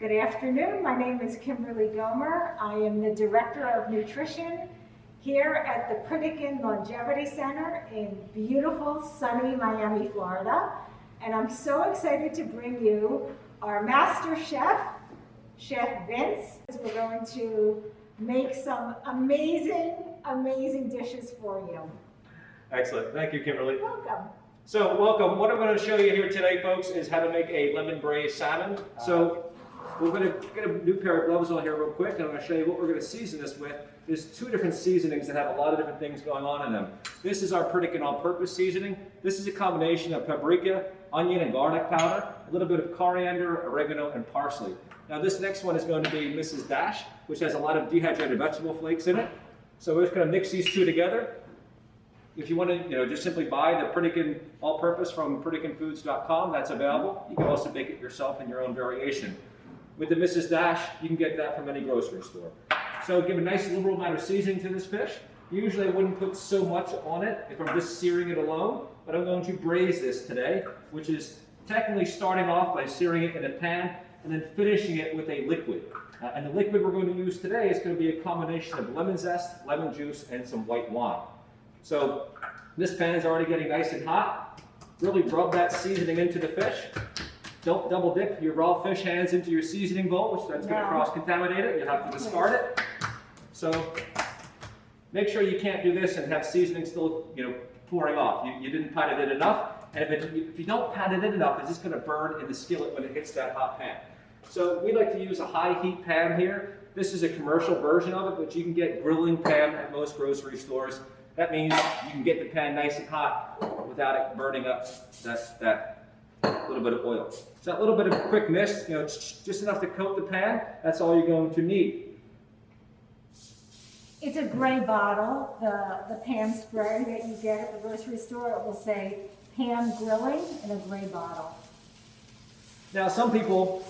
Good afternoon. My name is Kimberly Gomer. I am the Director of Nutrition here at the Pritikin Longevity Center in beautiful, sunny Miami, Florida. And I'm so excited to bring you our master chef, Chef Vince. We're going to make some amazing dishes for you. Excellent. Thank you, Kimberly. You're welcome. So, welcome. What I'm going to show you here today, folks, is how to make a lemon braised salmon. So, we're going to get a new pair of gloves on here real quick, and I'm going to show you what we're going to season this with. There's two different seasonings that have a lot of different things going on in them. This is our Pritikin all-purpose seasoning. This is a combination of paprika, onion, and garlic powder, a little bit of coriander, oregano, and parsley. Now, this next one is going to be Mrs. Dash, which has a lot of dehydrated vegetable flakes in it. So we're just going to mix these two together. If you want to, just simply buy the Pritikin all-purpose from PritikinFoods.com, that's available. You can also make it yourself in your own variation. With the Mrs. Dash, you can get that from any grocery store. So give a nice liberal amount of seasoning to this fish. Usually I wouldn't put so much on it if I'm just searing it alone, but I'm going to braise this today, which is technically starting off by searing it in a pan and then finishing it with a liquid. And the liquid we're going to use today is going to be a combination of lemon zest, lemon juice, and some white wine. So this pan is already getting nice and hot. Really rub that seasoning into the fish. Don't double dip your raw fish hands into your seasoning bowl, which that's going to cross-contaminate it. You'll have to discard it. So make sure you can't do this and have seasoning still, pouring off. You didn't pat it in enough, and if you don't pat it in enough, it's just going to burn in the skillet when it hits that hot pan. So we like to use a high-heat pan here. This is a commercial version of it, but you can get grilling pan at most grocery stores. That means you can get the pan nice and hot without it burning up that little bit of oil. So that little bit of quick mist, just enough to coat the pan, that's all you're going to need. It's a gray bottle, the pan spray that you get at the grocery store. It will say pan grilling in a gray bottle. Now some people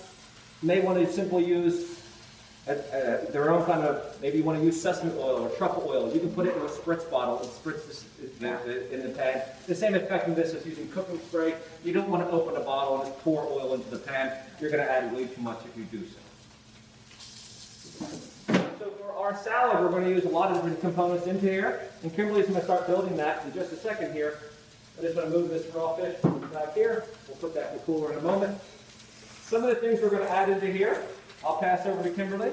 may want to simply use their own kind of, maybe you want to use sesame oil or truffle oil. You can put it in a spritz bottle and spritz this in the pan. The same effectiveness as using cooking spray. You don't want to open a bottle and just pour oil into the pan. You're going to add way too much if you do so. So for our salad, we're going to use a lot of different components into here. And Kimberly's going to start building that in just a second here. I'm just going to move this raw fish back here. We'll put that in the cooler in a moment. Some of the things we're going to add into here, I'll pass over to Kimberly.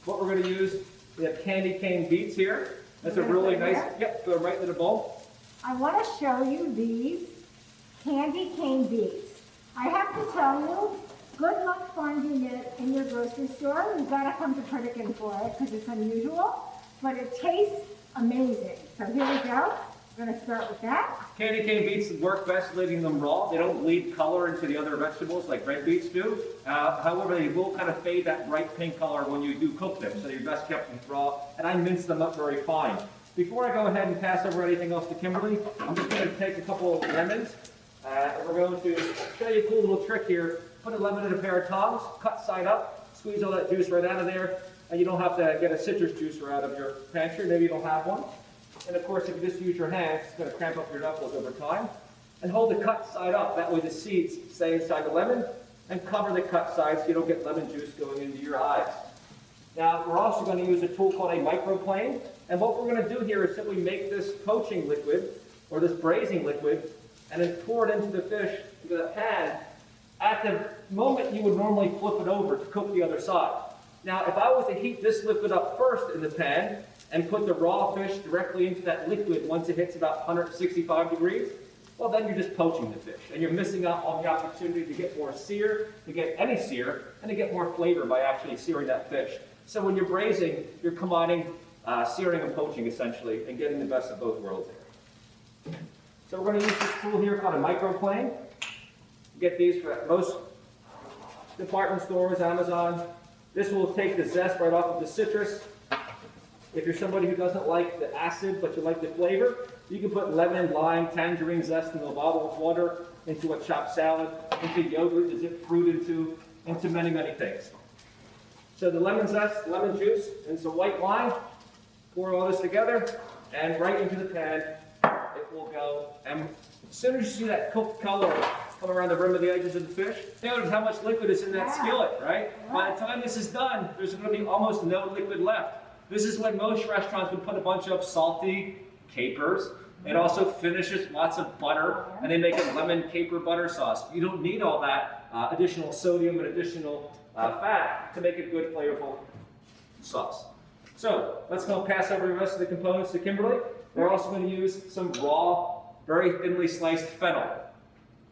What we're going to use, we have candy cane beets here. That's a really nice, go right into the bowl. I want to show you these candy cane beets. I have to tell you, good luck finding it in your grocery store. You've got to come to Pritikin for it because it's unusual, but it tastes amazing. So here we go. We're going to start with that. Candy cane beets work best leaving them raw. They don't bleed color into the other vegetables like red beets do. However, they will kind of fade that bright pink color when you do cook them, so you're best kept them raw. And I mince them up very fine. Before I go ahead and pass over anything else to Kimberly, I'm just going to take a couple of lemons. And we're going to show you a cool little trick here. Put a lemon in a pair of tongs, cut side up, squeeze all that juice right out of there, and you don't have to get a citrus juicer out of your pantry. Maybe you don't have one. And of course, if you just use your hands, it's going to cramp up your knuckles over time. And hold the cut side up. That way the seeds stay inside the lemon. And cover the cut side so you don't get lemon juice going into your eyes. Now, we're also going to use a tool called a microplane. And what we're going to do here is simply make this poaching liquid, or this braising liquid, and then pour it into the fish, into the pan, at the moment you would normally flip it over to cook the other side. Now, if I was to heat this liquid up first in the pan, and put the raw fish directly into that liquid once it hits about 165 degrees, well, then you're just poaching the fish. And you're missing out on the opportunity to get more sear, to get any sear, and to get more flavor by actually searing that fish. So when you're braising, you're combining searing and poaching, essentially, and getting the best of both worlds there. So we're going to use this tool here called a microplane. You get these for most department stores, Amazon. This will take the zest right off of the citrus. If you're somebody who doesn't like the acid, but you like the flavor, you can put lemon, lime, tangerine zest into a bottle of water, into a chopped salad, into yogurt to dip fruit into many, many things. So the lemon zest, lemon juice, and some white wine, pour all this together, and right into the pan it will go. And as soon as you see that cooked color come around the rim of the edges of the fish. Notice how much liquid is in that skillet, right? By the time this is done, there's going to be almost no liquid left. This is when most restaurants would put a bunch of salty capers. It also finishes lots of butter, and they make a lemon caper butter sauce. You don't need all that additional sodium and additional fat to make a good, flavorful sauce. So let's go pass over the rest of the components to Kimberly. We're also going to use some raw, very thinly sliced fennel.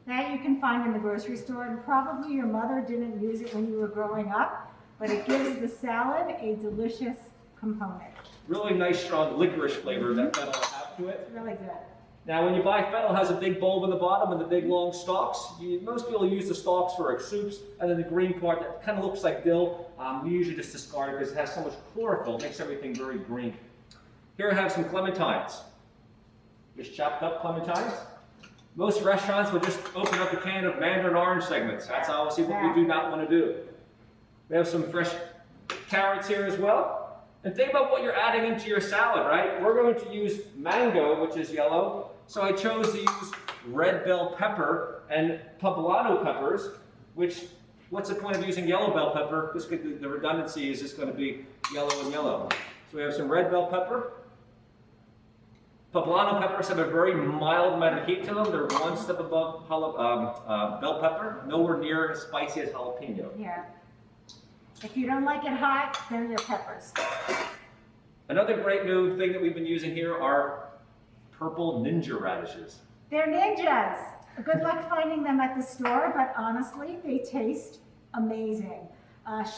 That you can find in the grocery store, and probably your mother didn't use it when you were growing up, but it gives the salad a delicious component. Really nice, strong licorice flavor that fennel will have to it. It's really good. Now, when you buy fennel, it has a big bulb in the bottom and the big long stalks. Most people use the stalks for soups, and then the green part that kind of looks like dill, we usually just discard it because it has so much chlorophyll, it makes everything very green. Here I have some clementines. Just chopped up clementines. Most restaurants would just open up a can of mandarin orange segments. That's obviously what we do not want to do. We have some fresh carrots here as well. And think about what you're adding into your salad, right? We're going to use mango, which is yellow. So I chose to use red bell pepper and poblano peppers, which, what's the point of using yellow bell pepper? The redundancy is just going to be yellow and yellow. So we have some red bell pepper. Poblano peppers have a very mild amount of heat to them. They're one step above bell pepper, nowhere near as spicy as jalapeno. Yeah. If you don't like it hot, then your peppers. Another great new thing that we've been using here are purple ninja radishes. They're ninjas. Good luck finding them at the store, but honestly, they taste amazing.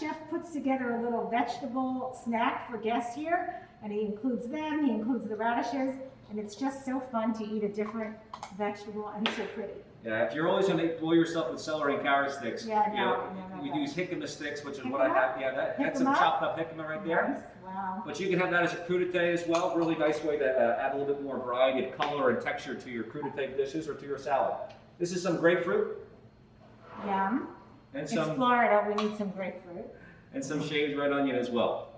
Chef puts together a little vegetable snack for guests here, and he includes them, he includes the radishes, and it's just so fun to eat a different vegetable and so pretty. Yeah, if you're always going to boil yourself with celery and carrot sticks, no, we use jicama sticks, which is what I have. Yeah, that's some chopped up jicama right there. Nice. Wow. But you can have that as a crudité as well. Really nice way to add a little bit more variety of color and texture to your crudité dishes or to your salad. This is some grapefruit. Yum. And It's some Florida, we need some grapefruit. and some shaved red onion as well.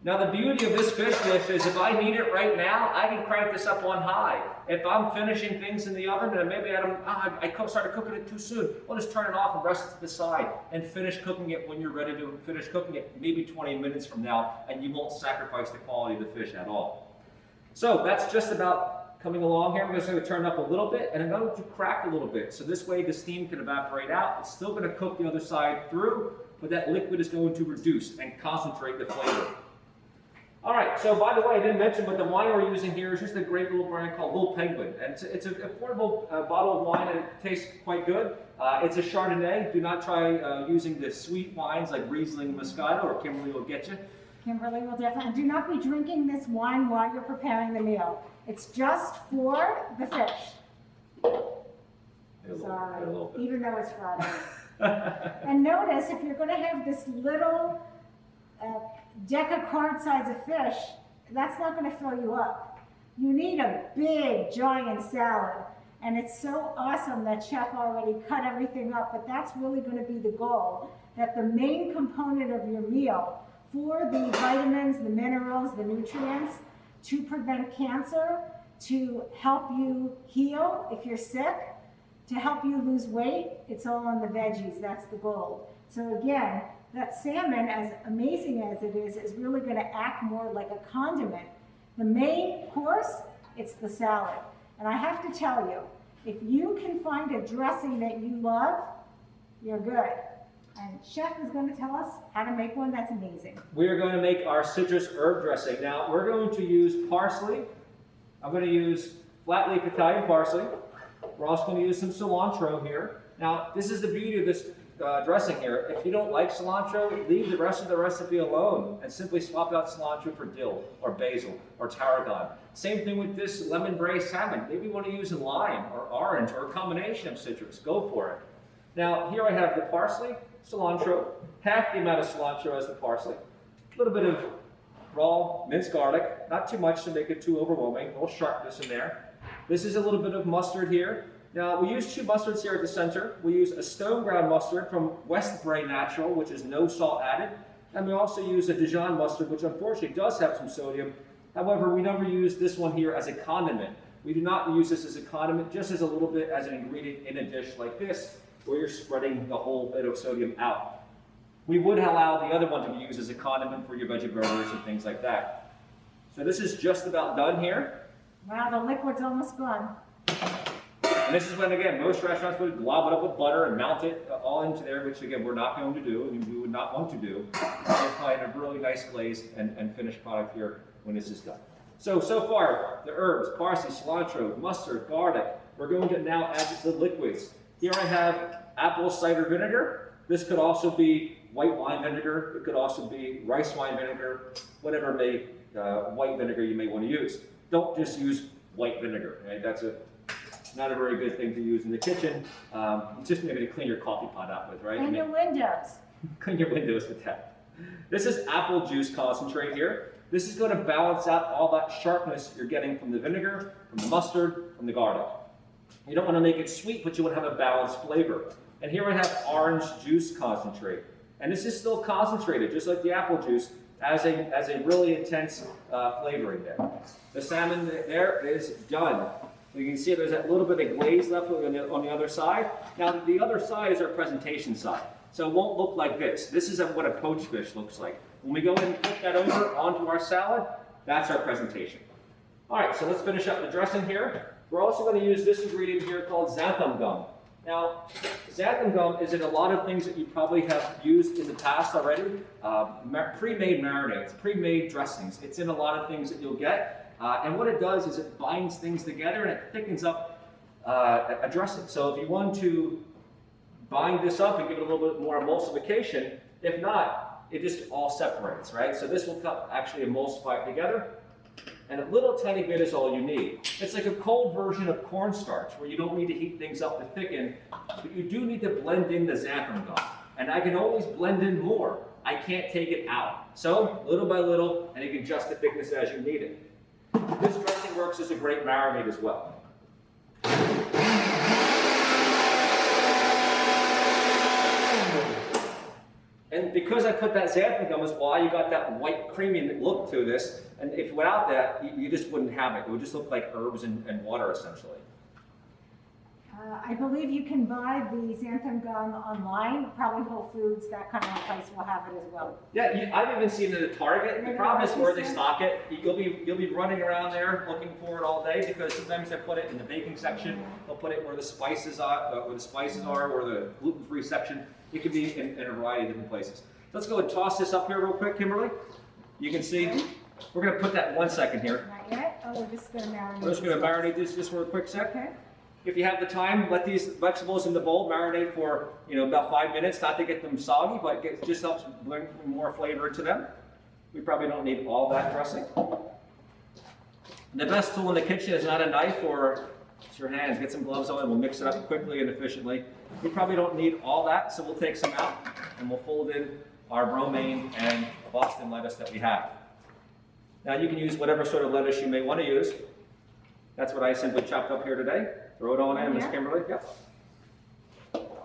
Now the beauty of this fish dish is if I need it right now, I can crank this up on high. If I'm finishing things in the oven and maybe I started cooking it too soon, I'll just turn it off and rest it to the side and finish cooking it when you're ready to finish cooking it, maybe 20 minutes from now, and you won't sacrifice the quality of the fish at all. So that's just about coming along here. I'm just going to turn it up a little bit and I'm going to crack a little bit. So this way the steam can evaporate out. It's still going to cook the other side through, but that liquid is going to reduce and concentrate the flavor. All right, so by the way, I didn't mention, but the wine we're using here is just a great little brand called Little Penguin. And it's an affordable bottle of wine, and it tastes quite good. It's a Chardonnay. Do not try using the sweet wines like Riesling, Moscato, or Kimberly will get you. Kimberly will definitely, and do not be drinking this wine while you're preparing the meal. It's just for the fish. Sorry, even though it's Friday. And notice, if you're going to have this little deck of card size of fish, that's not going to fill you up. You need a big, giant salad. And it's so awesome that Chef already cut everything up, but that's really going to be the goal, that the main component of your meal for the vitamins, the minerals, the nutrients, to prevent cancer, to help you heal if you're sick, to help you lose weight, it's all on the veggies. That's the goal. So again, that salmon, as amazing as it is really going to act more like a condiment. The main course, it's the salad. And I have to tell you, if you can find a dressing that you love, you're good. And Chef is going to tell us how to make one that's amazing. We are going to make our citrus herb dressing. Now, we're going to use parsley. I'm going to use flat leaf Italian parsley. We're also going to use some cilantro here. Now, this is the beauty of this dressing here. If you don't like cilantro, leave the rest of the recipe alone and simply swap out cilantro for dill or basil or tarragon. Same thing with this lemon braised salmon. Maybe you want to use a lime or orange or a combination of citrus. Go for it. Now here I have the parsley, cilantro, half the amount of cilantro as the parsley, a little bit of raw minced garlic, not too much to make it too overwhelming, a little sharpness in there. This is a little bit of mustard here. Now, we use two mustards here at the center. We use a stone ground mustard from West Bray Natural, which is no salt added. And we also use a Dijon mustard, which unfortunately does have some sodium. However, we never use this one here as a condiment. We do not use this as a condiment, just as a little bit as an ingredient in a dish like this, where you're spreading the whole bit of sodium out. We would allow the other one to be used as a condiment for your veggie burgers and things like that. So this is just about done here. Wow, the liquid's almost gone. And this is when, again, most restaurants would glob it up with butter and mount it all into there, which, again, we're not going to do, and we would not want to do. We'll find a really nice glaze and finished product here when this is done. So far, the herbs, parsley, cilantro, mustard, garlic. We're going to now add the liquids. Here I have apple cider vinegar. This could also be white wine vinegar. It could also be rice wine vinegar, whatever white vinegar you may want to use. Don't just use white vinegar, right? That's not a very good thing to use in the kitchen. It's just maybe to clean your coffee pot out with, right? And your windows. Clean your windows with that. This is apple juice concentrate here. This is going to balance out all that sharpness you're getting from the vinegar, from the mustard, from the garlic. You don't want to make it sweet, but you want to have a balanced flavor. And here I have orange juice concentrate. And this is still concentrated, just like the apple juice, as a really intense flavoring there. The salmon there is done. You can see there's that little bit of glaze left on the other side. Now the other side is our presentation side. So it won't look like this. This is what a poached fish looks like. When we go in and put that over onto our salad, that's our presentation. All right, so let's finish up the dressing here. We're also going to use this ingredient here called xanthan gum. Now, xanthan gum is in a lot of things that you probably have used in the past already. Pre-made marinades, pre-made dressings. It's in a lot of things that you'll get. And what it does is it binds things together and it thickens up a dressing. So if you want to bind this up and give it a little bit more emulsification, if not, it just all separates, right? So this will actually emulsify it together. And a little tiny bit is all you need. It's like a cold version of cornstarch where you don't need to heat things up to thicken, but you do need to blend in the xanthan gum. And I can always blend in more. I can't take it out. So little by little, and you can adjust the thickness as you need it. This dressing works as a great marinade as well. And because I put that xanthan gum is why you got that white creamy look to this. And if without that, you just wouldn't have it. It would just look like herbs and water essentially. I believe you can buy the xanthan gum online. Probably Whole Foods, that kind of place will have it as well. Yeah, I've even seen it at Target. The problem is where they stock it. You'll be running around there looking for it all day because sometimes they put it in the baking section. They'll put it where the spices are, or the gluten-free section. It could be in a variety of different places. Let's go and toss this up here real quick, Kimberly. You can see, we're going to put that in 1 second here. Not yet. Oh, we're just going to marinate. We're just going to marinate this just for a quick sec. Okay. If you have the time, let these vegetables in the bowl marinate for about 5 minutes, not to get them soggy, but it just helps bring more flavor to them. We probably don't need all that dressing. The best tool in the kitchen is not a knife or it's your hands. Get some gloves on and we'll mix it up quickly and efficiently. We probably don't need all that, so we'll take some out and we'll fold in our romaine and Boston lettuce that we have. Now you can use whatever sort of lettuce you may want to use. That's what I simply chopped up here today. Throw it on in, Miss Kimberly. Yep.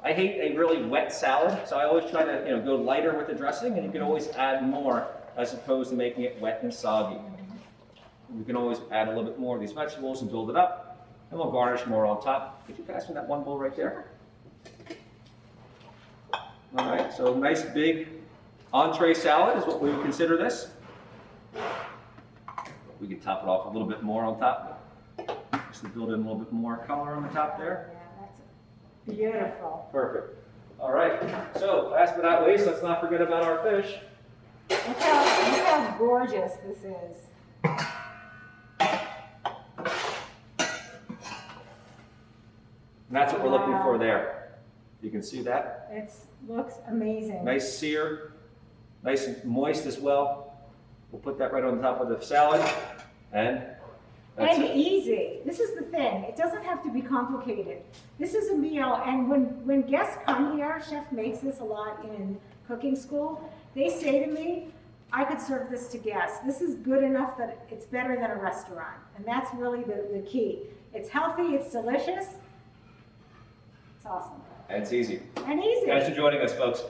I hate a really wet salad, so I always try to go lighter with the dressing, and you can always add more as opposed to making it wet and soggy. You can always add a little bit more of these vegetables and build it up, and we'll garnish more on top. Could you pass me that one bowl right there? All right, so nice big entree salad is what we would consider this. We can top it off a little bit more on top. Just to build in a little bit more color on the top there. Yeah, that's beautiful. Perfect. All right. So last but not least, let's not forget about our fish. Look how gorgeous this is. And that's what we're looking for there. You can see that. It looks amazing. Nice sear, nice and moist as well. We'll put that right on top of the salad, and that's it. Easy. This is the thing. It doesn't have to be complicated. This is a meal, and when guests come here, Chef makes this a lot in cooking school, they say to me, I could serve this to guests. This is good enough that it's better than a restaurant. And that's really the key. It's healthy, it's delicious, it's awesome. And it's easy. And easy. Thanks for joining us, folks.